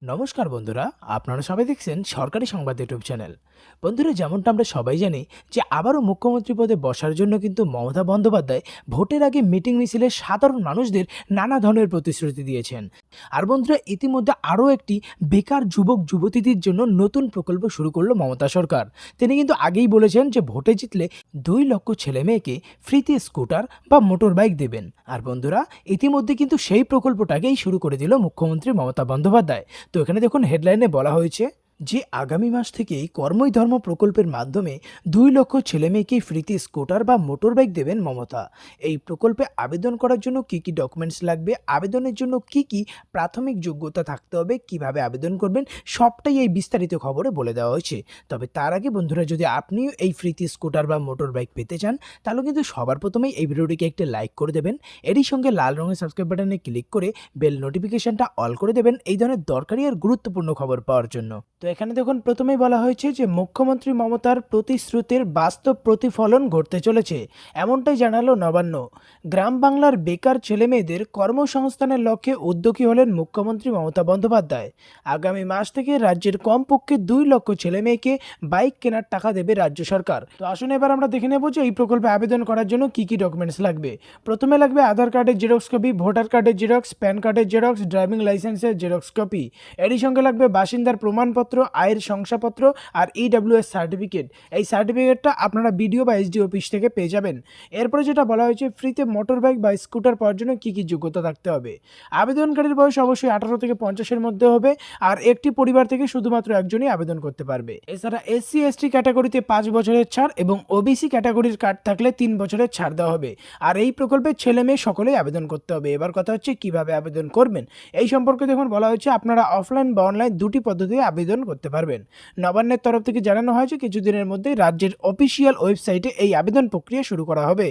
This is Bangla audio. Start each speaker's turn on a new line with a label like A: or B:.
A: নমস্কার বন্ধুরা, আপনারা সবাই দেখছেন সরকারি সংবাদ ইউটিউব চ্যানেল। বন্ধুরা, যেমনটা আমরা সবাই জানি যে আবারও মুখ্যমন্ত্রী পদে বসার জন্য কিন্তু মমতা বন্দ্যোপাধ্যায় ভোটের আগে মিটিং মিছিলে সাধারণ মানুষদের নানা ধরনের প্রতিশ্রুতি দিয়েছেন। আর বন্ধুরা, ইতিমধ্যে আরও একটি বেকার যুবক যুবতীদের জন্য নতুন প্রকল্প শুরু করলো মমতা সরকার। তিনি কিন্তু আগেই বলেছেন যে ভোটে জিতলে 2 লক্ষ ছেলে মেয়েকে ফ্রিতে স্কুটার বা মোটর বাইক দেবেন। আর বন্ধুরা, ইতিমধ্যে কিন্তু সেই প্রকল্পটাকেই শুরু করে দিল মুখ্যমন্ত্রী মমতা বন্দ্যোপাধ্যায়। তো এখানে দেখুন, হেডলাইনে বলা হয়েছে যে আগামী মাস থেকেই কর্মই ধর্ম প্রকল্পের মাধ্যমে 2 লক্ষ ছেলেমেয়েকে ফ্রিতে স্কুটার বা মোটর বাইক দেবেন মমতা। এই প্রকল্পে আবেদন করার জন্য কি কি ডকুমেন্টস লাগবে, আবেদনের জন্য কি কি প্রাথমিক যোগ্যতা থাকতে হবে, কিভাবে আবেদন করবেন, সবটাই এই বিস্তারিত খবরে বলে দেওয়া হয়েছে। তবে তার আগে বন্ধুরা, যদি আপনিও এই ফ্রিতে স্কুটার বা মোটর বাইক পেতে চান, তাহলে কিন্তু সবার প্রথমেই এই ভিডিওটিকে একটা লাইক করে দেবেন। এরই সঙ্গে লাল রঙের সাবস্ক্রাইব বাটনে ক্লিক করে বেল নোটিফিকেশনটা অল করে দেবেন এই ধরনের দরকারি আর গুরুত্বপূর্ণ খবর পাওয়ার জন্য। তো এখানে দেখুন, প্রথমেই বলা হয়েছে যে মুখ্যমন্ত্রী মমতার প্রতিশ্রুতির বাস্তব প্রতিফলন ঘটতে চলেছে, এমনটাই জানালো নবান্ন। গ্রাম বাংলার বেকার ছেলেমেয়েদের কর্মসংস্থানের লক্ষ্যে উদ্যোগী হলেন মুখ্যমন্ত্রী মমতা বন্দ্যোপাধ্যায়। আগামী মাস থেকে রাজ্যের কমপক্ষে 2 লক্ষ ছেলেমেয়েকে বাইক কেনার টাকা দেবে রাজ্য সরকার। তো আসুন এবার আমরা দেখে নেব যে এই প্রকল্পে আবেদন করার জন্য কি কি ডকুমেন্টস লাগবে। প্রথমে লাগবে আধার কার্ডের জেরক্স কপি, ভোটার কার্ডের জেরক্স, প্যান কার্ডের জেরক্স, ড্রাইভিং লাইসেন্সের জেরক্স কপি। এরই সঙ্গে লাগবে বাসিন্দার প্রমাণপত্র, আয়ের শংসাপত্র আর ইডব্লিউএস সার্টিফিকেট। এই সার্টিফিকেটটা আপনারা বিডিও বা এসডি অফিস থেকে পেয়ে যাবেন। এরপরে যেটা বলা হয়েছে, ফ্রিতে মোটর বাইক বা স্কুটার পাওয়ার জন্য কী কী যোগ্যতা থাকতে হবে। আবেদনকারীর বয়স অবশ্যই 18 থেকে 50-এর মধ্যে হবে, আর একটি পরিবার থেকে শুধুমাত্র একজনই আবেদন করতে পারবে। এছাড়া এসসি এসটি ক্যাটাগরিতে 5 বছরের ছাড় এবং ওবিসি ক্যাটাগরির কার্ড থাকলে 3 বছরের ছাড় দেওয়া হবে। আর এই প্রকল্পে ছেলে মেয়ে সকলেই আবেদন করতে হবে। এবার কথা হচ্ছে কিভাবে আবেদন করবেন। এই সম্পর্কে দেখুন বলা হয়েছে, আপনারা অফলাইন বা অনলাইন দুটি পদ্ধতিতে আবেদন করতে পারবেন। নবান্নের তরফ থেকে জানানো হয়েছে কিছুদিনের মধ্যেই রাজ্যের অফিসিয়াল ওয়েবসাইটে এই আবেদন প্রক্রিয়া শুরু করা হবে।